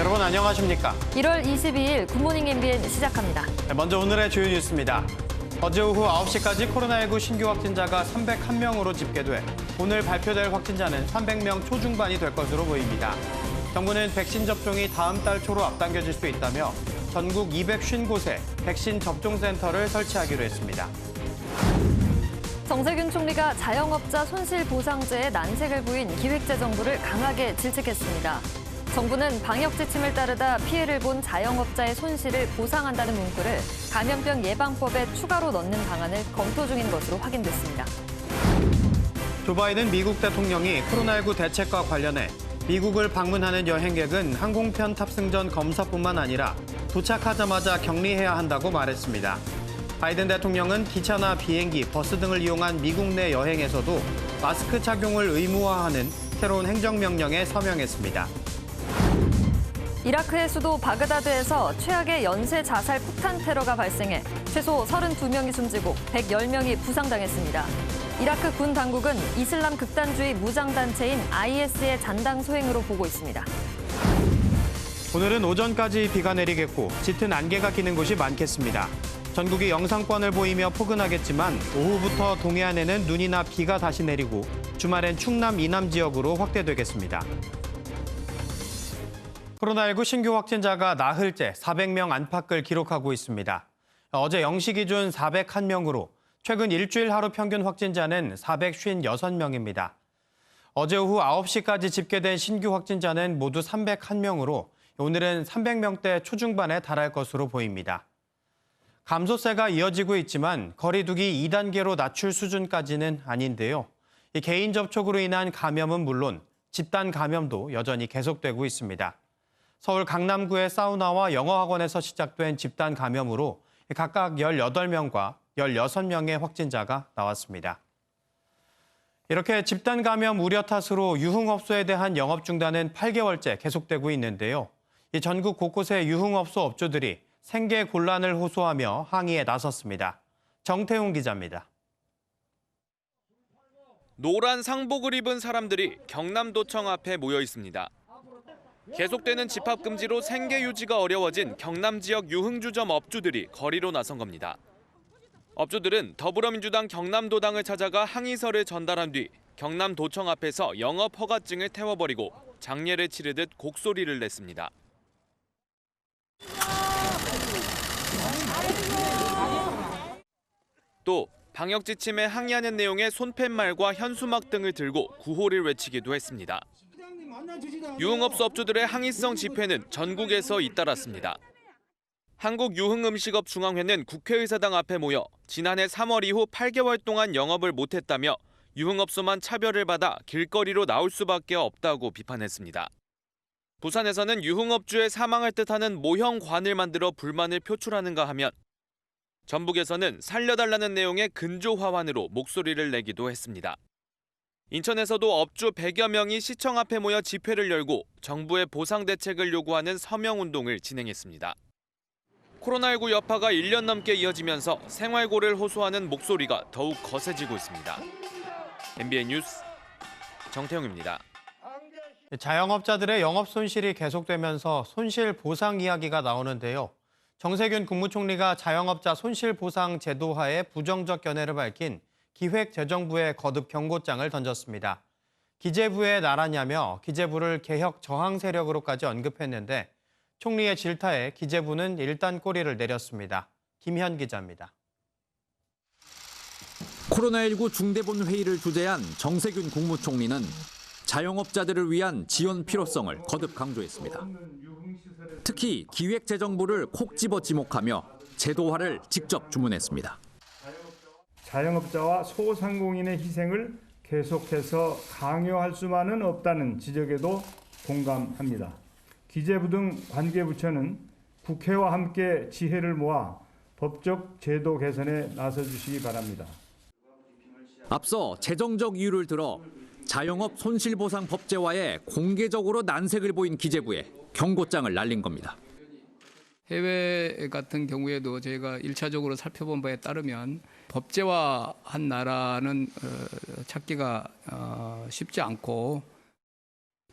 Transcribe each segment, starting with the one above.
여러분 안녕하십니까? 1월 22일 굿모닝 MBN 시작합니다. 먼저 오늘의 주요 뉴스입니다. 어제 오후 9시까지 코로나19 신규 확진자가 301명으로 집계돼 오늘 발표될 확진자는 300명 초중반이 될 것으로 보입니다. 정부는 백신 접종이 다음 달 초로 앞당겨질 수 있다며 전국 250곳에 백신 접종센터를 설치하기로 했습니다. 정세균 총리가 자영업자 손실보상제에 난색을 보인 기획재정부를 강하게 질책했습니다. 정부는 방역 지침을 따르다 피해를 본 자영업자의 손실을 보상한다는 문구를 감염병 예방법에 추가로 넣는 방안을 검토 중인 것으로 확인됐습니다. 조 바이든 미국 대통령이 코로나19 대책과 관련해 미국을 방문하는 여행객은 항공편 탑승 전 검사뿐만 아니라 도착하자마자 격리해야 한다고 말했습니다. 바이든 대통령은 기차나 비행기, 버스 등을 이용한 미국 내 여행에서도 마스크 착용을 의무화하는 새로운 행정명령에 서명했습니다. 이라크의 수도 바그다드에서 최악의 연쇄 자살 폭탄 테러가 발생해 최소 32명이 숨지고 110명이 부상당했습니다. 이라크 군 당국은 이슬람 극단주의 무장단체인 IS의 잔당 소행으로 보고 있습니다. 오늘은 오전까지 비가 내리겠고 짙은 안개가 끼는 곳이 많겠습니다. 전국이 영상권을 보이며 포근하겠지만 오후부터 동해안에는 눈이나 비가 다시 내리고 주말엔 충남 이남 지역으로 확대되겠습니다. 코로나19 신규 확진자가 나흘째 400명 안팎을 기록하고 있습니다. 어제 0시 기준 401명으로 최근 일주일 하루 평균 확진자는 456명입니다. 어제 오후 9시까지 집계된 신규 확진자는 모두 301명으로 오늘은 300명대 초중반에 달할 것으로 보입니다. 감소세가 이어지고 있지만 거리 두기 2단계로 낮출 수준까지는 아닌데요. 개인 접촉으로 인한 감염은 물론 집단 감염도 여전히 계속되고 있습니다. 서울 강남구의 사우나와 영어학원에서 시작된 집단 감염으로 각각 18명과 16명의 확진자가 나왔습니다. 이렇게 집단 감염 우려 탓으로 유흥업소에 대한 영업 중단은 8개월째 계속되고 있는데요. 전국 곳곳의 유흥업소 업주들이 생계 곤란을 호소하며 항의에 나섰습니다. 정태웅 기자입니다. 노란 상복을 입은 사람들이 경남도청 앞에 모여 있습니다. 계속되는 집합 금지로 생계 유지가 어려워진 경남 지역 유흥주점 업주들이 거리로 나선 겁니다. 업주들은 더불어민주당 경남도당을 찾아가 항의서를 전달한 뒤 경남도청 앞에서 영업 허가증을 태워버리고 장례를 치르듯 곡소리를 냈습니다. 또 방역 지침에 항의하는 내용의 손팻말과 현수막 등을 들고 구호를 외치기도 했습니다. 유흥업소 업주들의 항의성 집회는 전국에서 잇따랐습니다. 한국유흥음식업중앙회는 국회의사당 앞에 모여 지난해 3월 이후 8개월 동안 영업을 못했다며 유흥업소만 차별을 받아 길거리로 나올 수밖에 없다고 비판했습니다. 부산에서는 유흥업주의 사망을 뜻하는 모형관을 만들어 불만을 표출하는가 하면 전북에서는 살려달라는 내용의 근조화환으로 목소리를 내기도 했습니다. 인천에서도 업주 100여 명이 시청 앞에 모여 집회를 열고 정부의 보상 대책을 요구하는 서명운동을 진행했습니다. 코로나19 여파가 1년 넘게 이어지면서 생활고를 호소하는 목소리가 더욱 거세지고 있습니다. MBN 뉴스 정태웅입니다. 자영업자들의 영업 손실이 계속되면서 손실 보상 이야기가 나오는데요. 정세균 국무총리가 자영업자 손실보상 제도화에 부정적 견해를 밝힌 기획재정부에 거듭 경고장을 던졌습니다. 기재부의 나라냐며 기재부를 개혁 저항 세력으로까지 언급했는데 총리의 질타에 기재부는 일단 꼬리를 내렸습니다. 김현 기자입니다. 코로나19 중대본 회의를 주재한 정세균 국무총리는 자영업자들을 위한 지원 필요성을 거듭 강조했습니다. 특히 기획재정부를 콕 집어 지목하며 제도화를 직접 주문했습니다. 자영업자와 소상공인의 희생을 계속해서 강요할 수만은 없다는 지적에도 공감합니다. 기재부 등 관계부처는 국회와 함께 지혜를 모아 법적 제도 개선에 나서주시기 바랍니다. 앞서 재정적 이유를 들어 자영업 손실보상 법제화에 공개적으로 난색을 보인 기재부에 경고장을 날린 겁니다. 해외 같은 경우에도 저희가 1차적으로 살펴본 바에 따르면 법제화한 나라는 찾기가 쉽지 않고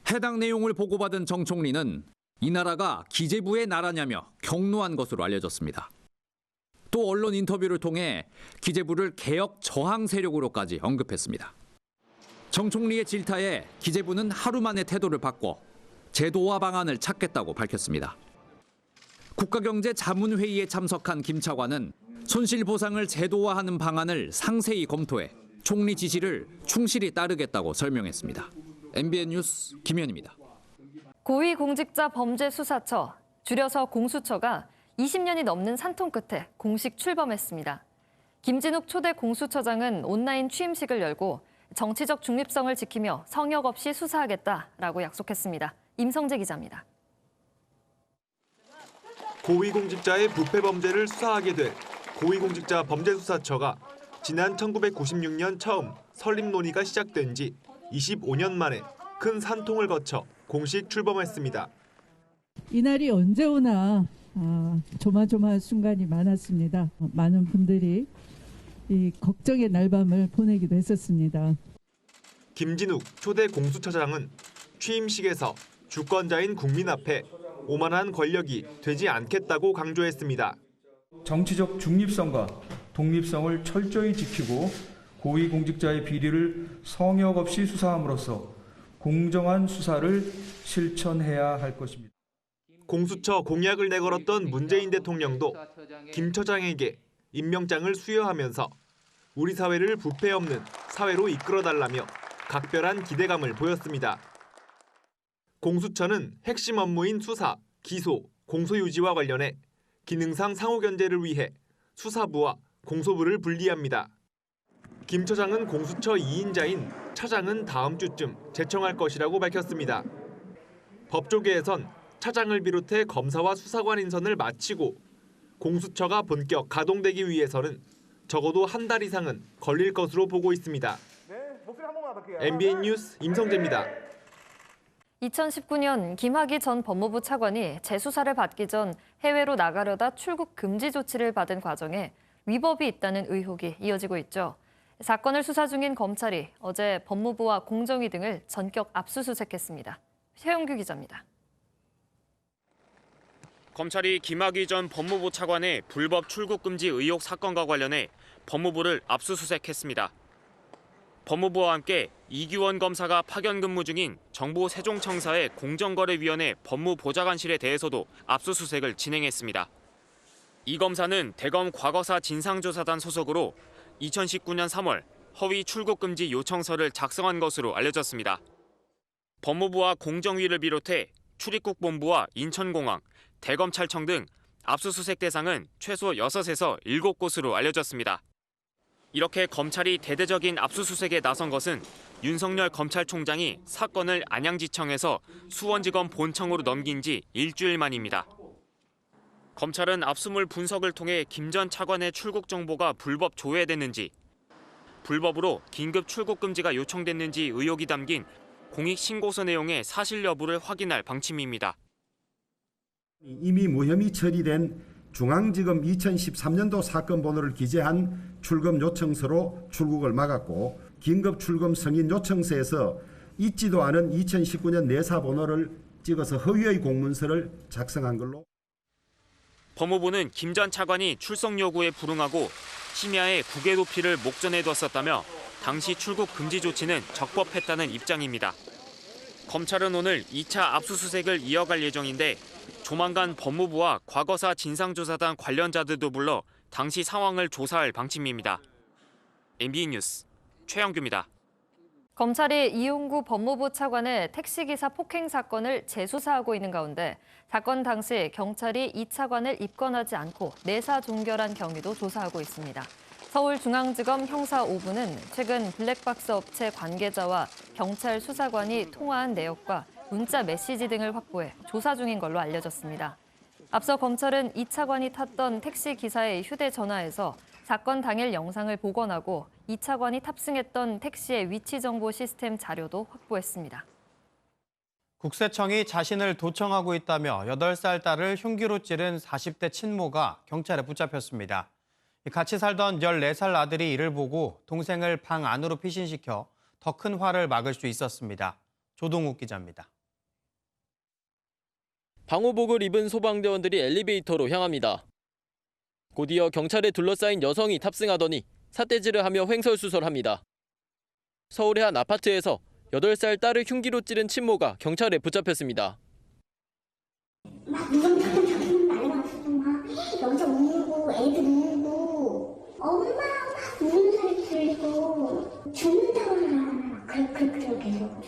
해당 내용을 보고받은 정 총리는 이 나라가 기재부의 나라냐며 경로한 것으로 알려졌습니다. 또 언론 인터뷰를 통해 기재부를 개혁 저항 세력으로까지 언급했습니다. 정 총리의 질타에 기재부는 하루 만에 태도를 바꿔 제도화 방안을 찾겠다고 밝혔습니다. 국가경제자문회의에 참석한 김 차관은 손실보상을 제도화하는 방안을 상세히 검토해 총리 지시를 충실히 따르겠다고 설명했습니다. MBN 뉴스 김현입니다. 고위공직자범죄수사처, 줄여서 공수처가 20년이 넘는 산통 끝에 공식 출범했습니다. 김진욱 초대 공수처장은 온라인 취임식을 열고 정치적 중립성을 지키며 성역 없이 수사하겠다라고 약속했습니다. 임성재 기자입니다. 고위공직자의 부패 범죄를 수사하게 될 고위공직자범죄수사처가 지난 1996년 처음 설립 논의가 시작된 지 25년 만에 큰 산통을 거쳐 공식 출범했습니다. 이날이 언제 오나 조마조마한 순간이 많았습니다. 많은 분들이 이 걱정의 날밤을 보내기도 했었습니다. 김진욱 초대 공수처장은 취임식에서 주권자인 국민 앞에 오만한 권력이 되지 않겠다고 강조했습니다. 정치적 중립성과 독립성을 철저히 지키고 고위공직자의 비리를 성역 없이 수사함으로써 공정한 수사를 실천해야 할 것입니다. 공수처 공약을 내걸었던 문재인 대통령도 김 처장에게 임명장을 수여하면서 우리 사회를 부패 없는 사회로 이끌어달라며 각별한 기대감을 보였습니다. 공수처는 핵심 업무인 수사, 기소, 공소유지와 관련해 기능상 상호견제를 위해 수사부와 공소부를 분리합니다. 김 처장은 공수처 2인자인 차장은 다음 주쯤 제청할 것이라고 밝혔습니다. 법조계에선 차장을 비롯해 검사와 수사관 인선을 마치고 공수처가 본격 가동되기 위해서는 적어도 한 달 이상은 걸릴 것으로 보고 있습니다. MBN 뉴스 임성재입니다. 2019년 김학의 전 법무부 차관이 재수사를 받기 전 해외로 나가려다 출국 금지 조치를 받은 과정에 위법이 있다는 의혹이 이어지고 있죠. 사건을 수사 중인 검찰이 어제 법무부와 공정위 등을 전격 압수수색했습니다. 최영규 기자입니다. 검찰이 김학의 전 법무부 차관의 불법 출국 금지 의혹 사건과 관련해 법무부를 압수수색했습니다. 법무부와 함께 이규원 검사가 파견 근무 중인 정부 세종청사의 공정거래위원회 법무보좌관실에 대해서도 압수수색을 진행했습니다. 이 검사는 대검 과거사 진상조사단 소속으로 2019년 3월 허위 출국 금지 요청서를 작성한 것으로 알려졌습니다. 법무부와 공정위를 비롯해 출입국 본부와 인천공항, 대검찰청 등 압수수색 대상은 최소 6에서 7곳으로 알려졌습니다. 이렇게 검찰이 대대적인 압수수색에 나선 것은 윤석열 검찰총장이 사건을 안양지청에서 수원지검 본청으로 넘긴 지 일주일 만입니다. 검찰은 압수물 분석을 통해 김 전 차관의 출국 정보가 불법 조회됐는지, 불법으로 긴급 출국 금지가 요청됐는지 의혹이 담긴 공익신고서 내용의 사실 여부를 확인할 방침입니다. 이미 무혐의 처리된 중앙지검 2013년도 사건 번호를 기재한 출금 요청서로 출국을 막았고, 긴급 출금 승인 요청서에서 있지도 않은 2019년 내사 번호를 찍어서 허위의 공문서를 작성한 걸로. 법무부는 김 전 차관이 출석 요구에 불응하고 심야에 국외 도피를 목전에 뒀었다며 당시 출국 금지 조치는 적법했다는 입장입니다. 검찰은 오늘 2차 압수수색을 이어갈 예정인데 조만간 법무부와 과거사 진상조사단 관련자들도 불러 당시 상황을 조사할 방침입니다. MBN 뉴스 최영규입니다. 검찰이 이용구 법무부 차관의 택시기사 폭행 사건을 재수사하고 있는 가운데 사건 당시 경찰이 이 차관을 입건하지 않고 내사 종결한 경위도 조사하고 있습니다. 서울중앙지검 형사 5부는 최근 블랙박스 업체 관계자와 경찰 수사관이 통화한 내역과 문자 메시지 등을 확보해 조사 중인 걸로 알려졌습니다. 앞서 검찰은 이 차관이 탔던 택시 기사의 휴대전화에서 사건 당일 영상을 복원하고 이 차관이 탑승했던 택시의 위치 정보 시스템 자료도 확보했습니다. 국세청이 자신을 도청하고 있다며 8살 딸을 흉기로 찌른 40대 친모가 경찰에 붙잡혔습니다. 같이 살던 14살 아들이 이를 보고 동생을 방 안으로 피신시켜 더 큰 화를 막을 수 있었습니다. 조동욱 기자입니다. 방호복을 입은 소방대원들이 엘리베이터로 향합니다. 곧이어 경찰에 둘러싸인 여성이 탑승하더니 삿대질을 하며 횡설수설합니다. 서울의 한 아파트에서 8살 딸을 흉기로 찌른 친모가 경찰에 붙잡혔습니다. 막 무섭다고 저기는 날아가서 막 여자 울고 애들 울고 엄마 막 우는 소리 들리고 죽는다고 하나 그렇게 계속.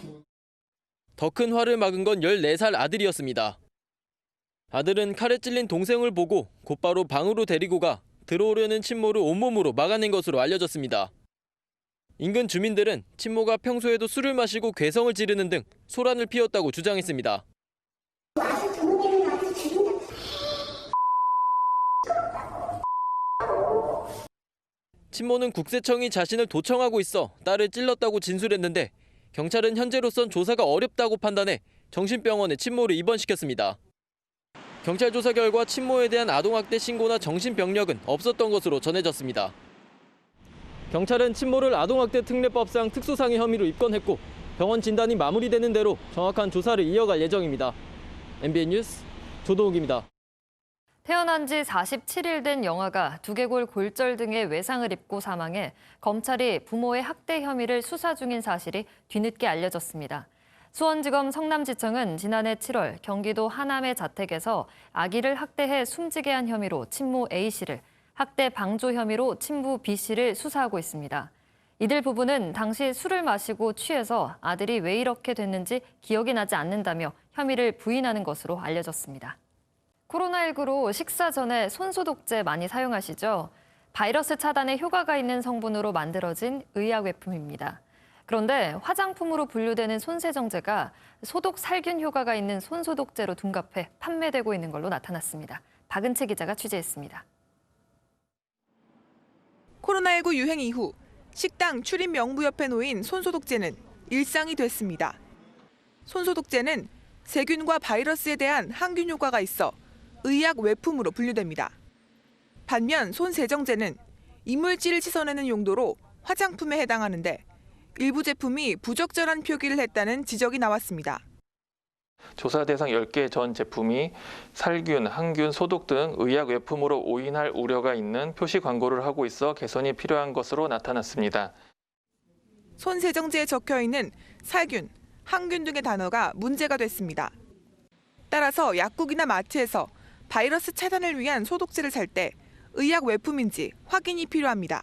더 큰 화를 막은 건 14살 아들이었습니다. 아들은 칼에 찔린 동생을 보고 곧바로 방으로 데리고 가 들어오려는 친모를 온몸으로 막아낸 것으로 알려졌습니다. 인근 주민들은 친모가 평소에도 술을 마시고 괴성을 지르는 등 소란을 피웠다고 주장했습니다. 와서 저녁에는 나도 죽인다. 친모는 국세청이 자신을 도청하고 있어 딸을 찔렀다고 진술했는데 경찰은 현재로선 조사가 어렵다고 판단해 정신병원에 친모를 입원시켰습니다. 경찰 조사 결과 친모에 대한 아동학대 신고나 정신병력은 없었던 것으로 전해졌습니다. 경찰은 친모를 아동학대 특례법상 특수상해 혐의로 입건했고 병원 진단이 마무리되는 대로 정확한 조사를 이어갈 예정입니다. MBN 뉴스 조동욱입니다. 태어난 지 47일 된 영아가 두개골 골절 등의 외상을 입고 사망해 검찰이 부모의 학대 혐의를 수사 중인 사실이 뒤늦게 알려졌습니다. 수원지검 성남지청은 지난해 7월 경기도 하남의 자택에서 아기를 학대해 숨지게 한 혐의로 친모 A씨를, 학대 방조 혐의로 친부 B씨를 수사하고 있습니다. 이들 부부는 당시 술을 마시고 취해서 아들이 왜 이렇게 됐는지 기억이 나지 않는다며 혐의를 부인하는 것으로 알려졌습니다. 코로나19로 식사 전에 손소독제 많이 사용하시죠? 바이러스 차단에 효과가 있는 성분으로 만들어진 의약외품입니다. 그런데 화장품으로 분류되는 손세정제가 소독 살균 효과가 있는 손소독제로 둔갑해 판매되고 있는 걸로 나타났습니다. 박은채 기자가 취재했습니다. 코로나19 유행 이후 식당 출입 명부 옆에 놓인 손소독제는 일상이 됐습니다. 손소독제는 세균과 바이러스에 대한 항균 효과가 있어 의약 외품으로 분류됩니다. 반면 손세정제는 이물질을 씻어내는 용도로 화장품에 해당하는데 일부 제품이 부적절한 표기를 했다는 지적이 나왔습니다. 조사 대상 10개 전 제품이 살균, 항균, 소독 등 의약 외품으로 오인할 우려가 있는 표시 광고를 하고 있어 개선이 필요한 것으로 나타났습니다. 손세정제에 적혀 있는 살균, 항균 등의 단어가 문제가 됐습니다. 따라서 약국이나 마트에서 바이러스 차단을 위한 소독제를 살 때 의약 외품인지 확인이 필요합니다.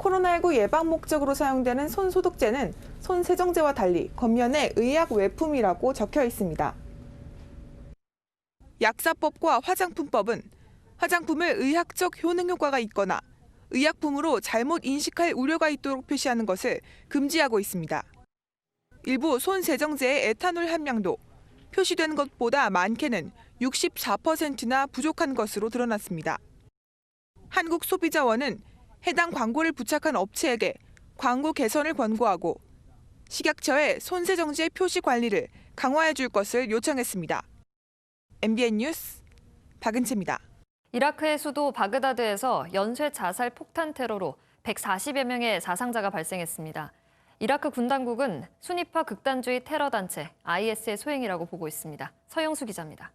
코로나19 예방 목적으로 사용되는 손소독제는 손세정제와 달리 겉면에 의약 외품이라고 적혀 있습니다. 약사법과 화장품법은 화장품을 의학적 효능 효과가 있거나 의약품으로 잘못 인식할 우려가 있도록 표시하는 것을 금지하고 있습니다. 일부 손세정제의 에탄올 함량도 표시된 것보다 많게는 64%나 부족한 것으로 드러났습니다. 한국소비자원은 해당 광고를 부착한 업체에게 광고 개선을 권고하고 식약처에 손세정제 표시 관리를 강화해 줄 것을 요청했습니다. MBN 뉴스 박은채입니다. 이라크의 수도 바그다드에서 연쇄 자살 폭탄 테러로 140여 명의 사상자가 발생했습니다. 이라크 군 당국은 순위파 극단주의 테러 단체 IS의 소행이라고 보고 있습니다. 서영수 기자입니다.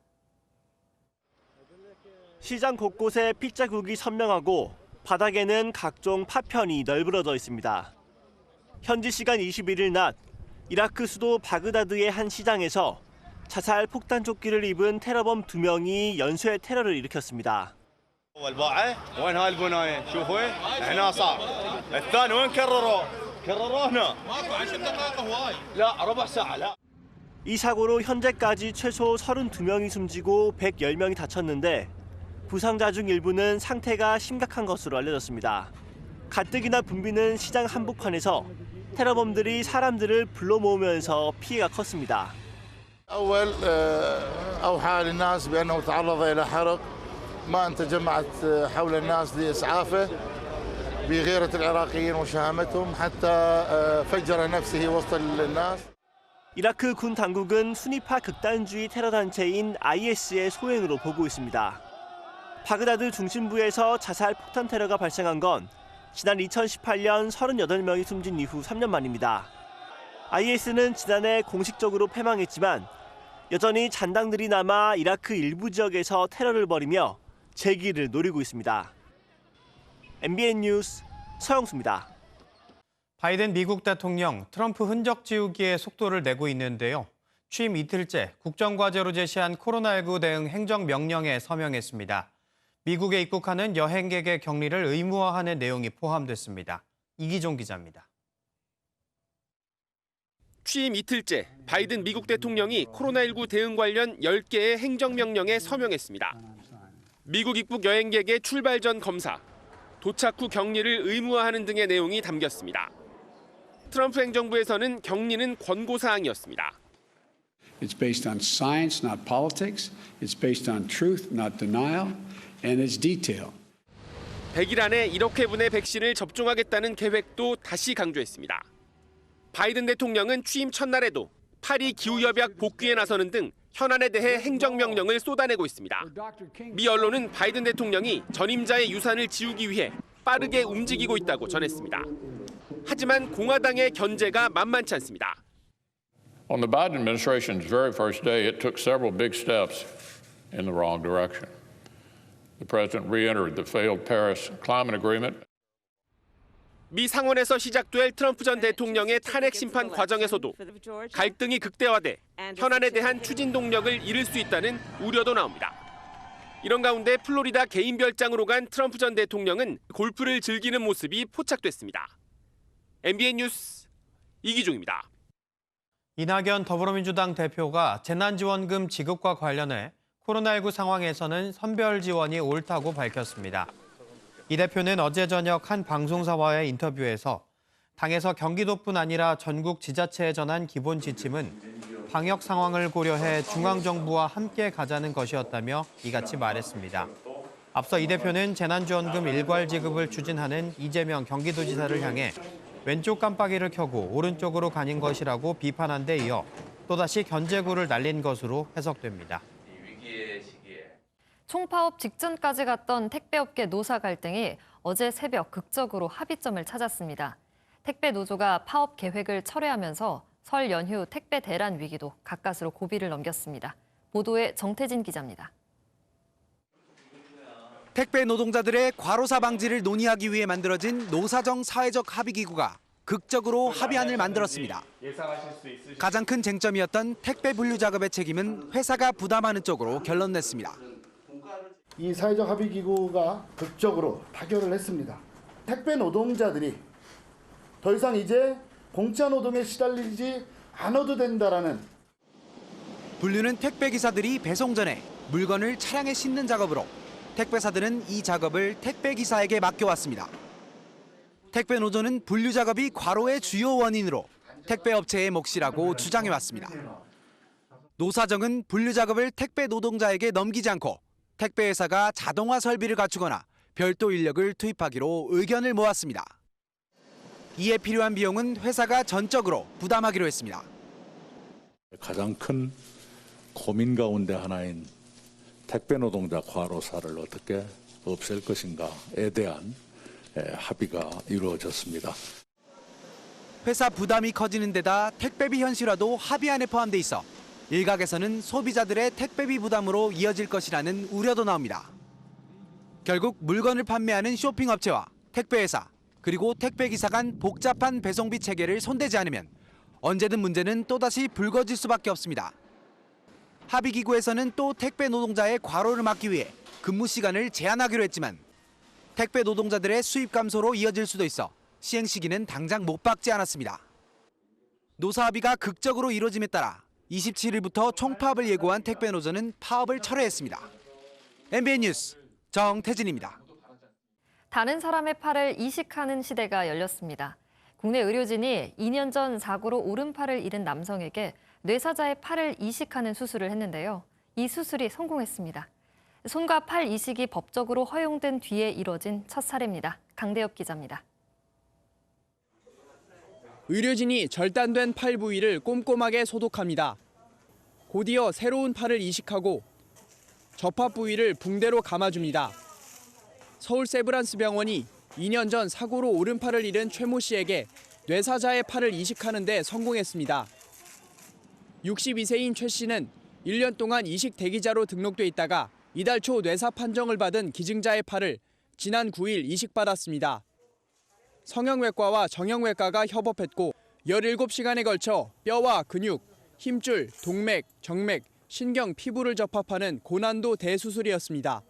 시장 곳곳에 핏자국이 선명하고 바닥에는 각종 파편이 널브러져 있습니다. 현지 시간 21일 낮 이라크 수도 바그다드의 한 시장에서 자살 폭탄 조끼를 입은 테러범 2명이 연쇄 테러를 일으켰습니다. 이 사고로 현재까지 최소 32명이 숨지고 110명이 다쳤는데 부상자 중 일부는 상태가 심각한 것으로 알려졌습니다. 가뜩이나 붐비는 시장 한복판에서 테러범들이 사람들을 불러 모으면서 피해가 컸습니다. أول أوحى للناس بأنه تعرض إلى حرق ما أن تجمعت حول الناس لإسعافه بغيرة العراقيين وشهامتهم حتى فجر نفسه وسط الناس. 이라크 군 당국은 순위파 극단주의 테러 단체인 IS의 소행으로 보고 있습니다. 바그다드 중심부에서 자살 폭탄 테러가 발생한 건 지난 2018년 38명이 숨진 이후 3년 만입니다. IS는 지난해 공식적으로 패망했지만 여전히 잔당들이 남아 이라크 일부 지역에서 테러를 벌이며 재기를 노리고 있습니다. MBN 뉴스 서영수입니다. 바이든 미국 대통령 트럼프 흔적 지우기에 속도를 내고 있는데요. 취임 이틀째 국정과제로 제시한 코로나19 대응 행정명령에 서명했습니다. 미국에 입국하는 여행객의 격리를 의무화하는 내용이 포함됐습니다. 이기종 기자입니다. 취임 이틀째 바이든 미국 대통령이 코로나19 대응 관련 10개의 행정명령에 서명했습니다. 미국 입국 여행객의 출발 전 검사, 도착 후 격리를 의무화하는 등의 내용이 담겼습니다. 트럼프 행정부에서는 격리는 권고사항이었습니다. It's based on science, not politics. It's based on truth, not denial, and it's detailed. 100일 안에 1억 회분의 백신을 접종하겠다는 계획도 다시 강조했습니다. 바이든 대통령은 취임 첫날에도 파리 기후협약 복귀에 나서는 등 현안에 대해 행정명령을 쏟아내고 있습니다. 미 언론은 바이든 대통령이 전임자의 유산을 지우기 위해 빠르게 움직이고 있다고 전했습니다. 하지만 공화당의 견제가 만만치 않습니다. On the Biden administration's very first day, it took several big steps in the wrong direction. The president re-entered the failed Paris Climate Agreement. 미 상원에서 시작될 트럼프 전 대통령의 탄핵 심판 과정에서도 갈등이 극대화돼 현안에 대한 추진 동력을 잃을 수 있다는 우려도 나옵니다. 이런 가운데 플로리다 개인 별장으로 간 트럼프 전 대통령은 골프를 즐기는 모습이 포착됐습니다. MBN 뉴스 이기종입니다. 이낙연 더불어민주당 대표가 재난지원금 지급과 관련해 코로나19 상황에서는 선별 지원이 옳다고 밝혔습니다. 이 대표는 어제 저녁 한 방송사와의 인터뷰에서 당에서 경기도뿐 아니라 전국 지자체에 전한 기본 지침은 방역 상황을 고려해 중앙정부와 함께 가자는 것이었다며 이같이 말했습니다. 앞서 이 대표는 재난지원금 일괄 지급을 추진하는 이재명 경기도지사를 향해 왼쪽 깜빡이를 켜고 오른쪽으로 가는 것이라고 비판한 데 이어 또다시 견제구를 날린 것으로 해석됩니다. 총파업 직전까지 갔던 택배업계 노사 갈등이 어제 새벽 극적으로 합의점을 찾았습니다. 택배 노조가 파업 계획을 철회하면서 설 연휴 택배 대란 위기도 가까스로 고비를 넘겼습니다. 보도에 정태진 기자입니다. 택배 노동자들의 과로사 방지를 논의하기 위해 만들어진 노사정 사회적 합의기구가 극적으로 합의안을 만들었습니다. 가장 큰 쟁점이었던 택배 분류 작업의 책임은 회사가 부담하는 쪽으로 결론냈습니다. 이 사회적 합의기구가 극적으로 타결을 했습니다. 택배 노동자들이 더 이상 이제 공짜 노동에 시달리지 않아도 된다라는. 분류는 택배 기사들이 배송 전에 물건을 차량에 싣는 작업으로 택배사들은 이 작업을 택배 기사에게 맡겨왔습니다. 택배 노조는 분류 작업이 과로의 주요 원인으로 택배 업체의 몫이라고 주장해왔습니다. 노사정은 분류 작업을 택배 노동자에게 넘기지 않고 택배 회사가 자동화 설비를 갖추거나 별도 인력을 투입하기로 의견을 모았습니다. 이에 필요한 비용은 회사가 전적으로 부담하기로 했습니다. 가장 큰 고민 가운데 하나인 택배 노동자 과로사를 어떻게 없앨 것인가에 대한 합의가 이루어졌습니다. 회사 부담이 커지는 데다 택배비 현실화도 합의안에 포함돼 있어 일각에서는 소비자들의 택배비 부담으로 이어질 것이라는 우려도 나옵니다. 결국 물건을 판매하는 쇼핑업체와 택배회사 그리고 택배기사 간 복잡한 배송비 체계를 손대지 않으면 언제든 문제는 또다시 불거질 수밖에 없습니다. 합의기구에서는 또 택배 노동자의 과로를 막기 위해 근무 시간을 제한하기로 했지만 택배 노동자들의 수입 감소로 이어질 수도 있어 시행 시기는 당장 못 박지 않았습니다. 노사 합의가 극적으로 이뤄짐에 따라 27일부터 총파업을 예고한 택배 노조는 파업을 철회했습니다. MBN 뉴스 정태진입니다. 다른 사람의 팔을 이식하는 시대가 열렸습니다. 국내 의료진이 2년 전 사고로 오른팔을 잃은 남성에게 뇌사자의 팔을 이식하는 수술을 했는데요. 이 수술이 성공했습니다. 손과 팔 이식이 법적으로 허용된 뒤에 이뤄진 첫 사례입니다. 강대엽 기자입니다. 의료진이 절단된 팔 부위를 꼼꼼하게 소독합니다. 곧이어 새로운 팔을 이식하고 접합 부위를 붕대로 감아줍니다. 서울 세브란스 병원이 2년 전 사고로 오른팔을 잃은 최 모 씨에게 뇌사자의 팔을 이식하는 데 성공했습니다. 62세인 최 씨는 1년 동안 이식 대기자로 등록돼 있다가 이달 초 뇌사 판정을 받은 기증자의 팔을 지난 9일 이식받았습니다. 성형외과와 정형외과가 협업했고 17시간에 걸쳐 뼈와 근육, 힘줄, 동맥, 정맥, 신경, 피부를 접합하는 고난도 대수술이었습니다.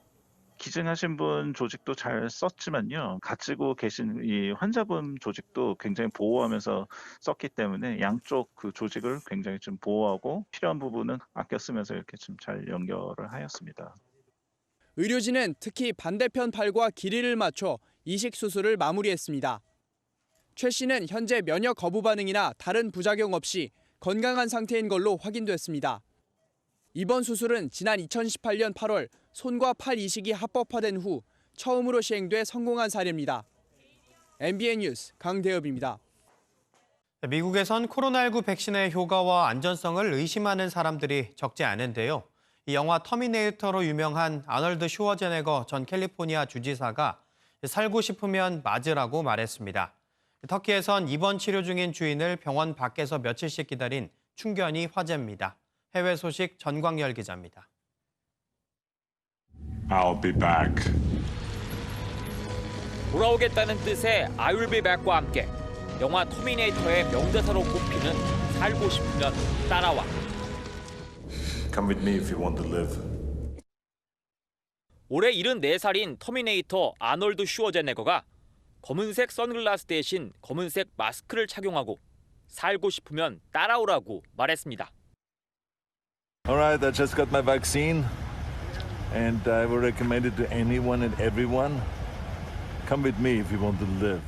기증하신 분 조직도 잘 썼지만요. 가지고 계신 이 환자분 조직도 굉장히 보호하면서 썼기 때문에 양쪽 그 조직을 굉장히 좀 보호하고 필요한 부분은 아껴 쓰면서 이렇게 좀 잘 연결을 하였습니다. 의료진은 특히 반대편 팔과 길이를 맞춰 이식 수술을 마무리했습니다. 최 씨는 현재 면역 거부 반응이나 다른 부작용 없이 건강한 상태인 걸로 확인됐습니다. 이번 수술은 지난 2018년 8월 손과 팔 이식이 합법화된 후 처음으로 시행돼 성공한 사례입니다. MBN 뉴스 강대엽입니다. 미국에선 코로나19 백신의 효과와 안전성을 의심하는 사람들이 적지 않은데요. 이 영화 터미네이터로 유명한 아널드 슈워제네거 전 캘리포니아 주지사가 살고 싶으면 맞으라고 말했습니다. 터키에선 입원 치료 중인 주인을 병원 밖에서 며칠씩 기다린 충견이 화제입니다. 해외 소식 전광열 기자입니다. I'll be back. 돌아오겠다는 뜻의 I will be back과 함께 영화 터미네이터의 명대사로 꼽히는 살고 싶으면 따라와. Come with me if you want to live. 올해 74살인 터미네이터 아놀드 슈워제네거가 검은색 선글라스 대신 검은색 마스크를 착용하고 살고 싶으면 따라오라고 말했습니다. All right, I just got my vaccine, and I will recommend it to anyone and everyone. Come with me if you want to live.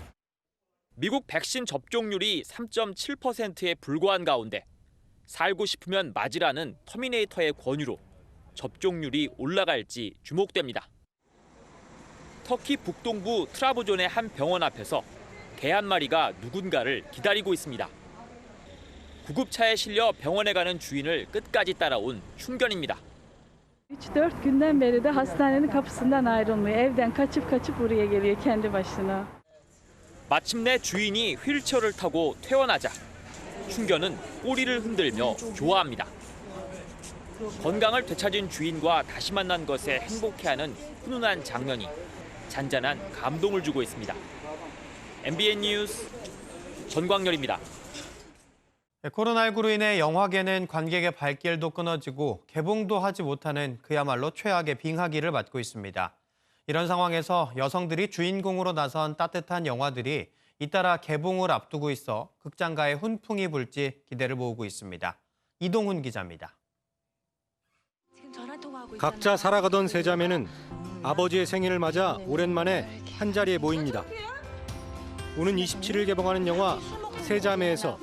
미국 백신 접종률이 3.7%에 불과한 가운데 살고 싶으면 맞으라는 터미네이터의 권유로 접종률이 올라갈지 주목됩니다. 터키 북동부 트라브존의 한 병원 앞에서 개 한 마리가 누군가를 기다리고 있습니다. 구급차에 실려 병원에 가는 주인을 끝까지 따라온 충견입니다. 3-4 günden beri de hastanenin kapısından ayrılmıyor. Evden kaçıp buraya geliyor kendi başına. 마침내 주인이 휠체어를 타고 퇴원하자 충견은 꼬리를 흔들며 좋아합니다. 건강을 되찾은 주인과 다시 만난 것에 행복해하는 훈훈한 장면이 잔잔한 감동을 주고 있습니다. MBN 뉴스 전광열입니다. 코로나19로 인해 영화계는 관객의 발길도 끊어지고 개봉도 하지 못하는 그야말로 최악의 빙하기를 맞고 있습니다. 이런 상황에서 여성들이 주인공으로 나선 따뜻한 영화들이 잇따라 개봉을 앞두고 있어 극장가에 훈풍이 불지 기대를 모으고 있습니다. 이동훈 기자입니다. 각자 살아가던 세 자매는 아버지의 생일을 맞아 오랜만에 한자리에 모입니다. 오는 27일 개봉하는 영화 세 자매에서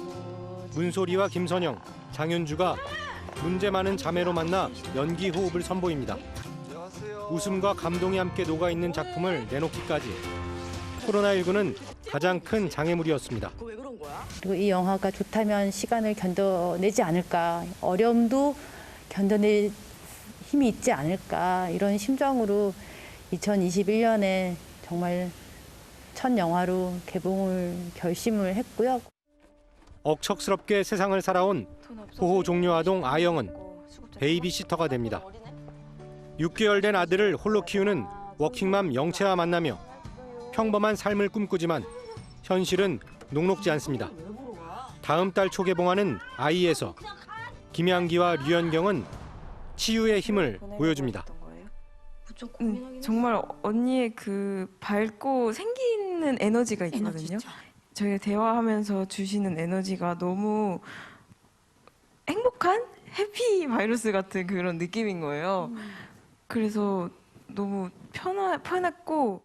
문소리와 김선영, 장윤주가 문제 많은 자매로 만나 연기 호흡을 선보입니다. 웃음과 감동이 함께 녹아있는 작품을 내놓기까지 코로나19는 가장 큰 장애물이었습니다. 그리고 이 영화가 좋다면 시간을 견뎌내지 않을까, 어려움도 견뎌낼 힘이 있지 않을까, 이런 심정으로 2021년에 정말 첫 영화로 개봉을 결심을 했고요. 억척스럽게 세상을 살아온 호호 종려 아동 아영은 베이비시터가 됩니다. 6개월 된 아들을 홀로 키우는 워킹맘 영채와 만나며 평범한 삶을 꿈꾸지만 현실은 녹록지 않습니다. 다음 달 초 개봉하는 아이에서 김양기와 류현경은 치유의 힘을 보여줍니다. 정말 언니의 그 밝고 생기는 에너지가 있거든요. 저희가 대화하면서 주시는 에너지가 너무 행복한 해피 바이러스 같은 그런 느낌인 거예요. 그래서 너무 편했고.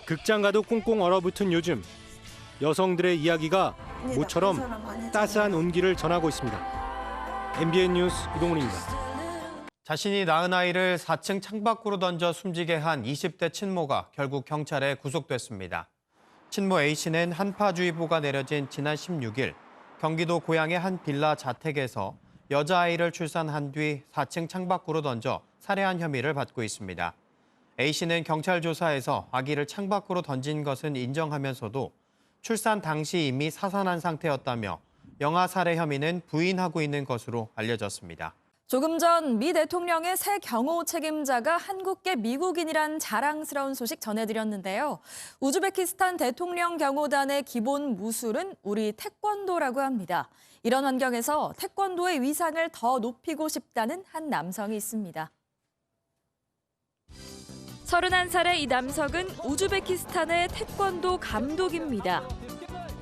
극장가도 꽁꽁 얼어붙은 요즘 여성들의 이야기가 모처럼 따스한 온기를 전하고 있습니다. MBN 뉴스 이동훈입니다. 자신이 낳은 아이를 4층 창밖으로 던져 숨지게 한 20대 친모가 결국 경찰에 구속됐습니다. 친모 A씨는 한파주의보가 내려진 지난 16일 경기도 고양의 한 빌라 자택에서 여자아이를 출산한 뒤 4층 창밖으로 던져 살해한 혐의를 받고 있습니다. A씨는 경찰 조사에서 아기를 창밖으로 던진 것은 인정하면서도 출산 당시 이미 사산한 상태였다며 영아 살해 혐의는 부인하고 있는 것으로 알려졌습니다. 조금 전 미 대통령의 새 경호 책임자가 한국계 미국인이란 자랑스러운 소식 전해드렸는데요. 우즈베키스탄 대통령 경호단의 기본 무술은 우리 태권도라고 합니다. 이런 환경에서 태권도의 위상을 더 높이고 싶다는 한 남성이 있습니다. 31살의 이 남성은 우즈베키스탄의 태권도 감독입니다.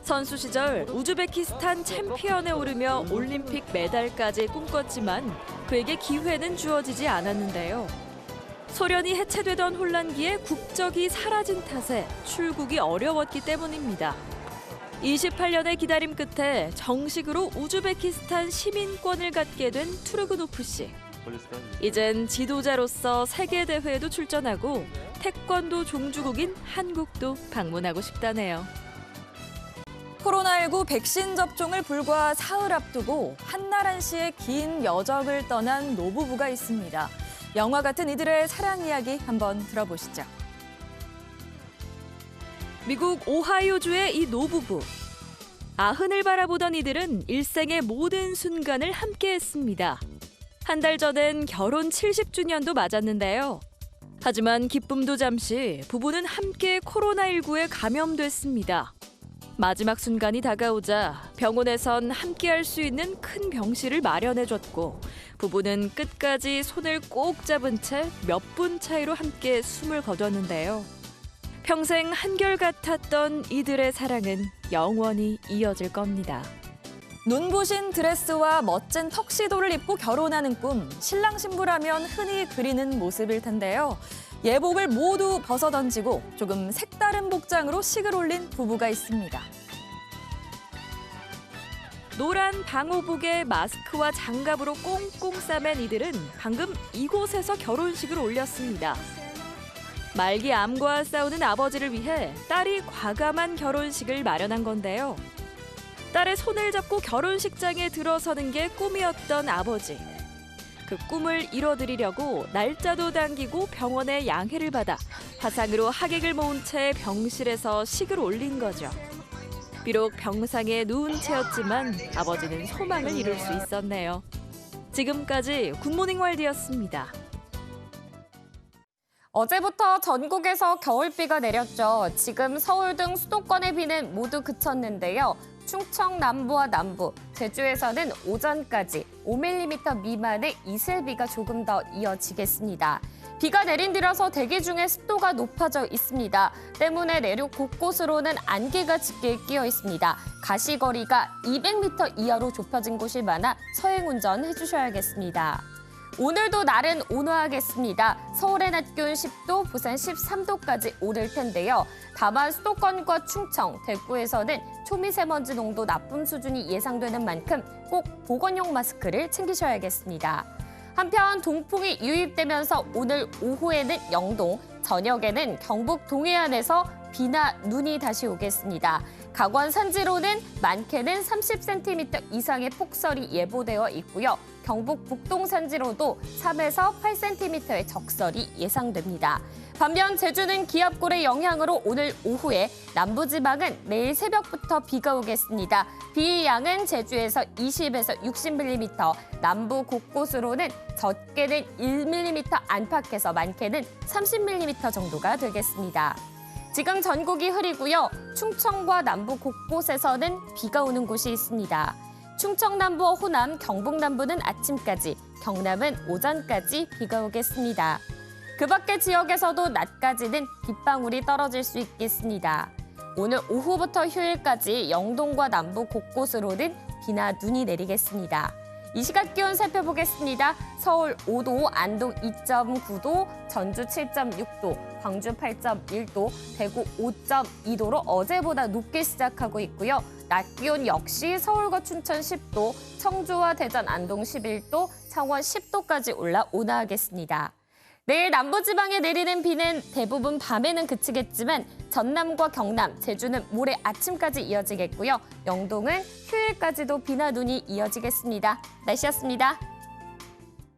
선수 시절 우즈베키스탄 챔피언에 오르며 올림픽 메달까지 꿈꿨지만 그에게 기회는 주어지지 않았는데요. 소련이 해체되던 혼란기에 국적이 사라진 탓에 출국이 어려웠기 때문입니다. 28년의 기다림 끝에 정식으로 우즈베키스탄 시민권을 갖게 된 투르그노프 씨. 이젠 지도자로서 세계대회에도 출전하고 태권도 종주국인 한국도 방문하고 싶다네요. 코로나19 백신 접종을 불과 사흘 앞두고 한나란 씨의 긴 여정을 떠난 노부부가 있습니다. 영화 같은 이들의 사랑 이야기 한번 들어보시죠. 미국 오하이오주의 이 노부부. 아흔을 바라보던 이들은 일생의 모든 순간을 함께했습니다. 한 달 전엔 결혼 70주년도 맞았는데요. 하지만 기쁨도 잠시 부부는 함께 코로나19에 감염됐습니다. 마지막 순간이 다가오자 병원에선 함께할 수 있는 큰 병실을 마련해줬고 부부는 끝까지 손을 꼭 잡은 채 몇 분 차이로 함께 숨을 거뒀는데요. 평생 한결같았던 이들의 사랑은 영원히 이어질 겁니다. 눈부신 드레스와 멋진 턱시도를 입고 결혼하는 꿈, 신랑 신부라면 흔히 그리는 모습일 텐데요. 예복을 모두 벗어던지고 조금 색다른 복장으로 식을 올린 부부가 있습니다. 노란 방호복에 마스크와 장갑으로 꽁꽁 싸맨 이들은 방금 이곳에서 결혼식을 올렸습니다. 말기 암과 싸우는 아버지를 위해 딸이 과감한 결혼식을 마련한 건데요. 딸의 손을 잡고 결혼식장에 들어서는 게 꿈이었던 아버지. 그 꿈을 이뤄드리려고 날짜도 당기고 병원의 양해를 받아 화상으로 하객을 모은 채 병실에서 식을 올린 거죠. 비록 병상에 누운 채였지만 아버지는 소망을 이룰 수 있었네요. 지금까지 굿모닝 월드였습니다. 어제부터 전국에서 겨울비가 내렸죠. 지금 서울 등 수도권의 비는 모두 그쳤는데요. 충청 남부와 남부, 제주에서는 오전까지 5mm 미만의 이슬비가 조금 더 이어지겠습니다. 비가 내린 뒤라서 대기 중에 습도가 높아져 있습니다. 때문에 내륙 곳곳으로는 안개가 짙게 끼어 있습니다. 가시거리가 200m 이하로 좁혀진 곳이 많아 서행운전 해주셔야겠습니다. 오늘도 날은 온화하겠습니다. 서울의 낮 기온 10도, 부산 13도까지 오를 텐데요. 다만 수도권과 충청, 대구에서는 초미세먼지 농도 나쁨 수준이 예상되는 만큼 꼭 보건용 마스크를 챙기셔야겠습니다. 한편 동풍이 유입되면서 오늘 오후에는 영동, 저녁에는 경북 동해안에서 비나 눈이 다시 오겠습니다. 강원 산지로는 많게는 30cm 이상의 폭설이 예보되어 있고요. 경북 북동 산지로도 3에서 8cm의 적설이 예상됩니다. 반면 제주는 기압골의 영향으로 오늘 오후에 남부지방은 내일 새벽부터 비가 오겠습니다. 비의 양은 제주에서 20에서 60mm, 남부 곳곳으로는 적게는 1mm 안팎에서 많게는 30mm 정도가 되겠습니다. 지금 전국이 흐리고요. 충청과 남부 곳곳에서는 비가 오는 곳이 있습니다. 충청 남부와 호남, 경북 남부는 아침까지, 경남은 오전까지 비가 오겠습니다. 그 밖의 지역에서도 낮까지는 빗방울이 떨어질 수 있겠습니다. 오늘 오후부터 휴일까지 영동과 남부 곳곳으로는 비나 눈이 내리겠습니다. 이 시각 기온 살펴보겠습니다. 서울 5도, 안동 2.9도, 전주 7.6도, 광주 8.1도, 대구 5.2도로 어제보다 높게 시작하고 있고요. 낮 기온 역시 서울과 춘천 10도, 청주와 대전, 안동 11도, 창원 10도까지 올라 온화하겠습니다. 내일 남부지방에 내리는 비는 대부분 밤에는 그치겠지만 전남과 경남, 제주는 모레 아침까지 이어지겠고요. 영동은 휴일까지도 비나 눈이 이어지겠습니다. 날씨였습니다.